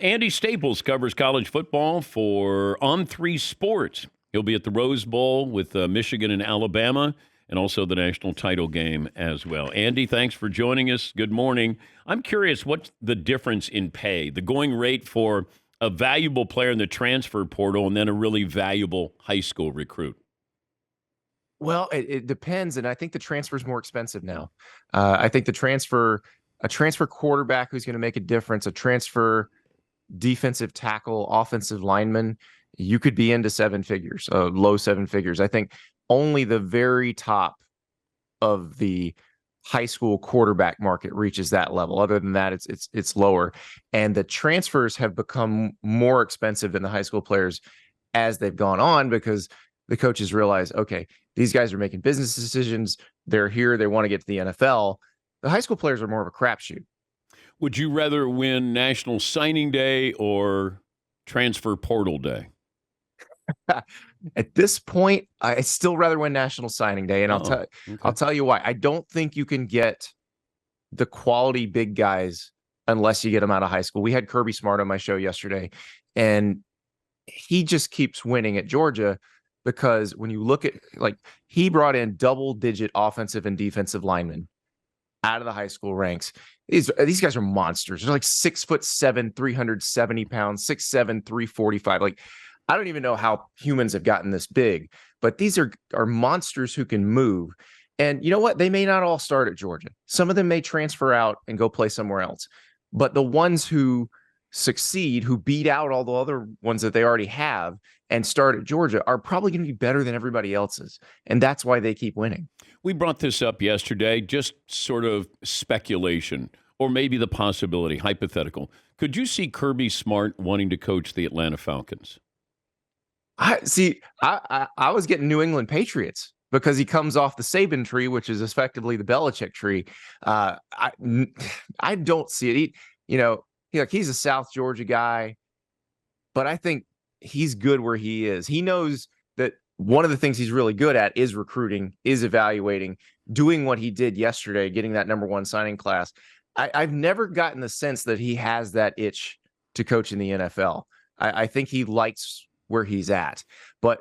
Andy Staples covers college football for On3 Sports. He'll be at the Rose Bowl with Michigan and Alabama, and also the national title game as well. Andy, thanks for joining us. Good morning. I'm curious, what's the difference in pay, the going rate for a valuable player in the transfer portal and then a really valuable high school recruit? Well, it depends, and I think the transfer is more expensive now. I think a transfer quarterback who's going to make a difference, a transfer defensive tackle, offensive lineman, you could be into seven figures, low seven figures. I think only the very top of the high school quarterback market reaches that level. Other than that, it's lower, and the transfers have become more expensive than the high school players as they've gone on because the coaches realize, okay, these guys are making business decisions. They're here. They want to get to the NFL. The high school players are more of a crapshoot. Would you rather win National Signing Day or Transfer Portal Day? At this point, I still rather win National Signing Day, and I'll tell you why. I don't think you can get the quality big guys unless you get them out of high school. We had Kirby Smart on my show yesterday, and he just keeps winning at Georgia because when you look at, like, he brought in double-digit offensive and defensive linemen out of the high school ranks. These guys are monsters. They're like 6'7", 370 pounds, 6'7", 345. Like, I don't even know how humans have gotten this big, but these are monsters who can move. And you know what? They may not all start at Georgia. Some of them may transfer out and go play somewhere else. But the ones who succeed, who beat out all the other ones that they already have and start at Georgia, are probably going to be better than everybody else's. And that's why they keep winning. We brought this up yesterday, just sort of speculation, or maybe the possibility, hypothetical. Could you see Kirby Smart wanting to coach the Atlanta Falcons? I was getting New England Patriots because he comes off the Saban tree, which is effectively the Belichick tree. I don't see it. He's a South Georgia guy, but I think he's good where he is. He knows that one of the things he's really good at is recruiting, is evaluating, doing what he did yesterday, getting that number one signing class. I've never gotten the sense that he has that itch to coach in the NFL. I think he likes where he's at. But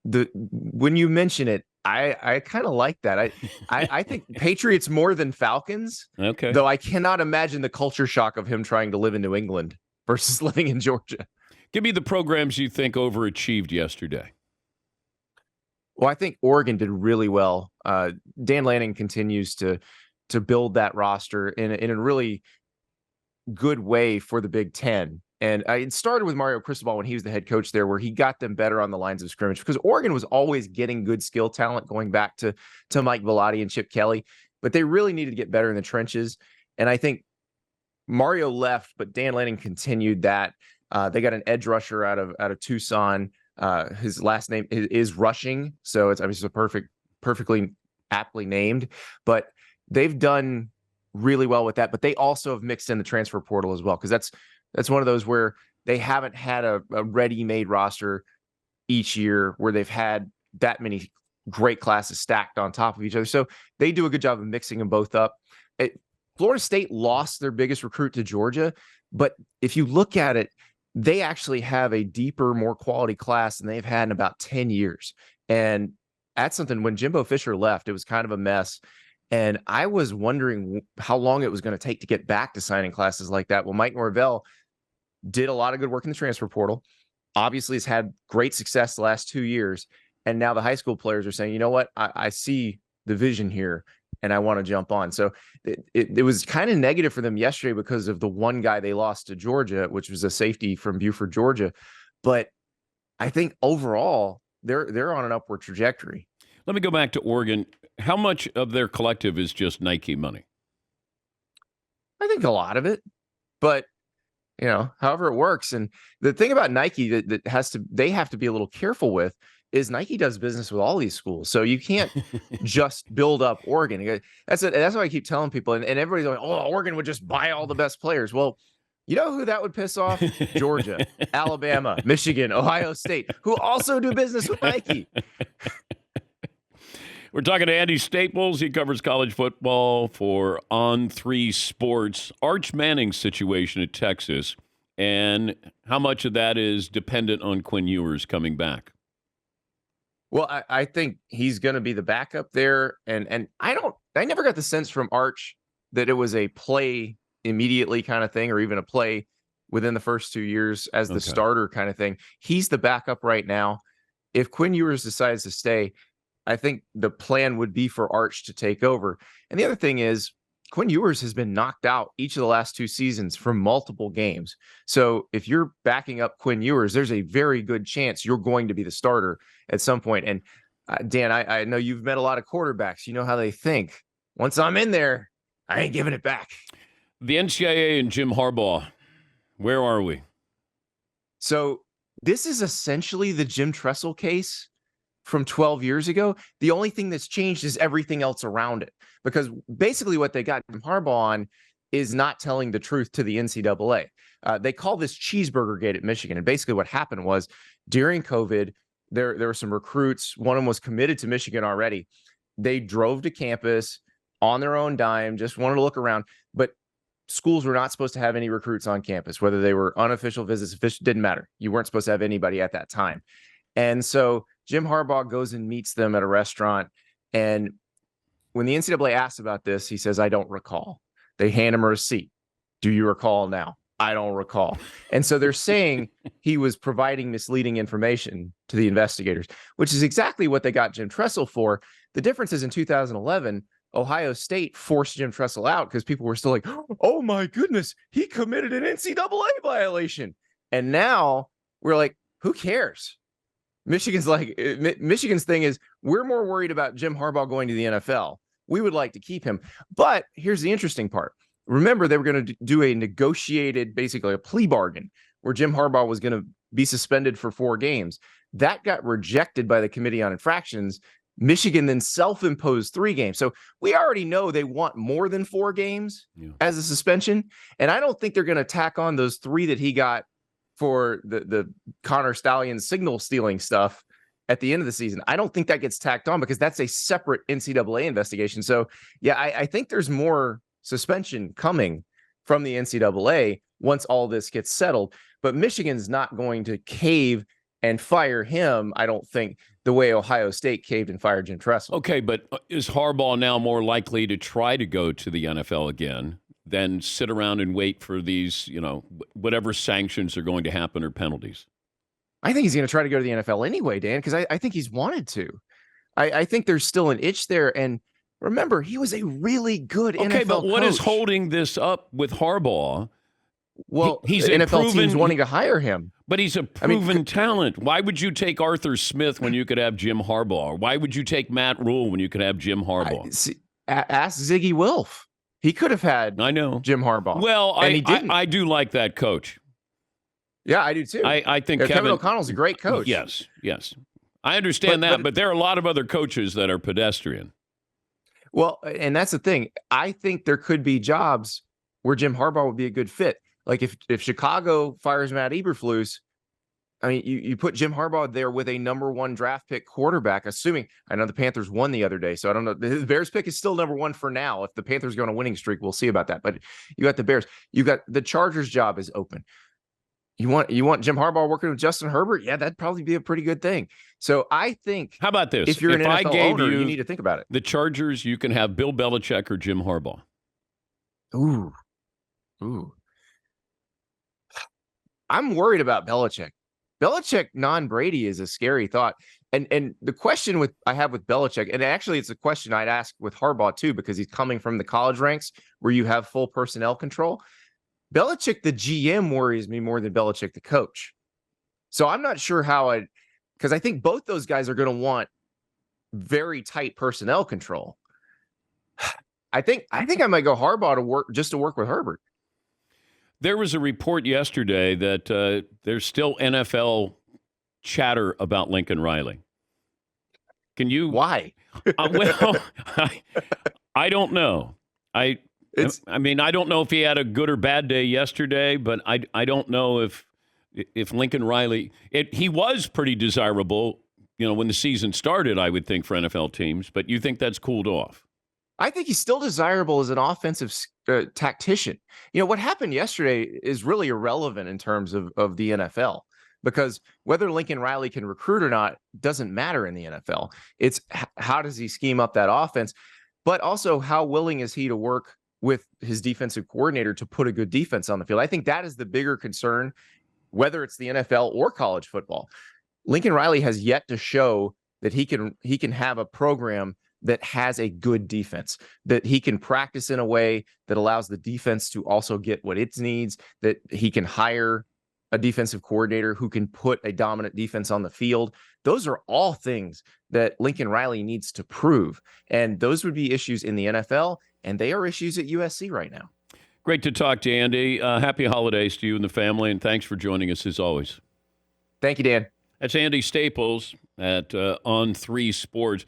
when you mention it, I kind of like that. I think Patriots more than Falcons. Okay. Though I cannot imagine the culture shock of him trying to live in New England versus living in Georgia. Give me the programs you think overachieved yesterday. Well, I think Oregon did really well. Dan Lanning continues to build that roster in a really good way for the Big Ten. And it started with Mario Cristobal when he was the head coach there, where he got them better on the lines of scrimmage because Oregon was always getting good skill talent going back to Mike Bellotti and Chip Kelly, but they really needed to get better in the trenches. And I think Mario left, but Dan Lanning continued that. They got an edge rusher out of Tucson. His last name is Rushing, so it's a perfectly aptly named. But they've done really well with that. But they also have mixed in the transfer portal as well, because that's one of those where they haven't had a ready-made roster each year where they've had that many great classes stacked on top of each other. So they do a good job of mixing them both up. Florida State lost their biggest recruit to Georgia, but if you look at it, they actually have a deeper, more quality class than they've had in about 10 years. And that's something, when Jimbo Fisher left, it was kind of a mess. And I was wondering how long it was going to take to get back to signing classes like that. Well, Mike Norvell did a lot of good work in the transfer portal. Obviously, has had great success the last 2 years. And now the high school players are saying, you know what, I see the vision here and I want to jump on. So it was kind of negative for them yesterday because of the one guy they lost to Georgia, which was a safety from Buford, Georgia. But I think overall, they're on an upward trajectory. Let me go back to Oregon. How much of their collective is just Nike money? I think a lot of it, but however it works. And the thing about Nike that they have to be a little careful with is Nike does business with all these schools. So you can't just build up Oregon. That's why I keep telling people, and everybody's like, oh, Oregon would just buy all the best players. Well, you know who that would piss off? Georgia, Alabama, Michigan, Ohio State, who also do business with Nike. We're talking to Andy Staples. He covers college football for On3 Sports. Arch Manning's situation at Texas And how much of that is dependent on Quinn Ewers coming back? Well, I think he's going to be the backup there, and I never got the sense from Arch that it was a play immediately kind of thing, or even a play within the first 2 years as the starter kind of thing. He's the backup right now. If Quinn Ewers decides to stay, I think the plan would be for Arch to take over. And the other thing is, Quinn Ewers has been knocked out each of the last 2 seasons from multiple games. So if you're backing up Quinn Ewers, there's a very good chance you're going to be the starter at some point. And Dan, I know you've met a lot of quarterbacks. You know how they think. Once I'm in there, I ain't giving it back. The NCAA and Jim Harbaugh, where are we? So this is essentially the Jim Tressel case from 12 years ago. The only thing that's changed is everything else around it, because basically what they got Jim Harbaugh on is not telling the truth to the NCAA. They call this cheeseburger gate at Michigan. And basically what happened was during COVID, there were some recruits. One of them was committed to Michigan already. They drove to campus on their own dime, just wanted to look around, but schools were not supposed to have any recruits on campus, whether they were unofficial visits, official, didn't matter. You weren't supposed to have anybody at that time. And so Jim Harbaugh goes and meets them at a restaurant. And when the NCAA asks about this, he says, I don't recall. They hand him a receipt. Do you recall now? I don't recall. And so they're saying he was providing misleading information to the investigators, which is exactly what they got Jim Tressel for. The difference is in 2011, Ohio State forced Jim Tressel out because people were still like, oh my goodness, he committed an NCAA violation. And now we're like, who cares? Michigan's thing is, we're more worried about Jim Harbaugh going to the NFL. We would like to keep him. But here's the interesting part. Remember, they were going to do a negotiated, basically a plea bargain, where Jim Harbaugh was going to be suspended for 4 games. That got rejected by the Committee on Infractions. Michigan then self-imposed 3 games. So we already know they want more than 4 games as a suspension. And I don't think they're going to tack on those 3 that he got for the Connor Stallion signal stealing stuff at the end of the season. I don't think that gets tacked on because that's a separate NCAA investigation. So yeah, I think there's more suspension coming from the NCAA once all this gets settled. But Michigan's not going to cave and fire him, I don't think, the way Ohio State caved and fired Jim Tressel. Okay, but is Harbaugh now more likely to try to go to the NFL again than sit around and wait for these, whatever sanctions are going to happen or penalties? I think he's going to try to go to the NFL anyway, Dan, because I think he's wanted to. I think there's still an itch there. And remember, he was a really good NFL coach. Okay, but what is holding this up with Harbaugh? Well, he's NFL teams wanting to hire him. But he's a proven talent. Why would you take Arthur Smith when you could have Jim Harbaugh? Why would you take Matt Rule when you could have Jim Harbaugh? Ask Ziggy Wilf. He could have had Jim Harbaugh. Well, I do like that coach. Yeah, I do too. I think Kevin O'Connell's a great coach. Yes. I understand that, but there are a lot of other coaches that are pedestrian. Well, and that's the thing. I think there could be jobs where Jim Harbaugh would be a good fit. Like if Chicago fires Matt Eberflus, I mean, you put Jim Harbaugh there with a number 1 draft pick quarterback, assuming, I know the Panthers won the other day, so I don't know. The Bears pick is still number 1 for now. If the Panthers go on a winning streak, we'll see about that. But you got the Bears. You got the Chargers job is open. You want Jim Harbaugh working with Justin Herbert? Yeah, that'd probably be a pretty good thing. So I think. How about this? If you're an NFL owner, you need to think about it. The Chargers, you can have Bill Belichick or Jim Harbaugh. Ooh. I'm worried about Belichick. Belichick non-Brady is a scary thought. And the question I have with Belichick, and actually it's a question I'd ask with Harbaugh too, because he's coming from the college ranks where you have full personnel control. Belichick, the GM, worries me more than Belichick, the coach. So I'm not sure because I think both those guys are going to want very tight personnel control. I think I might go Harbaugh to work with Herbert. There was a report yesterday that there's still NFL chatter about Lincoln Riley. Can you? Why? I don't know. I mean, I don't know if he had a good or bad day yesterday, but I don't know if Lincoln Riley. He was pretty desirable, when the season started, I would think, for NFL teams. But you think that's cooled off? I think he's still desirable as an offensive tactician. What happened yesterday is really irrelevant in terms of the NFL, because whether Lincoln Riley can recruit or not doesn't matter in the NFL. It's how does he scheme up that offense, but also how willing is he to work with his defensive coordinator to put a good defense on the field. I think that is the bigger concern, whether it's the NFL or college football. Lincoln Riley has yet to show that he can have a program that has a good defense, that he can practice in a way that allows the defense to also get what it needs, that he can hire a defensive coordinator who can put a dominant defense on the field. Those are all things that Lincoln Riley needs to prove. And those would be issues in the NFL, and they are issues at USC right now. Great to talk to you, Andy. Happy holidays to you and the family, and thanks for joining us as always. Thank you, Dan. That's Andy Staples at On3 Sports.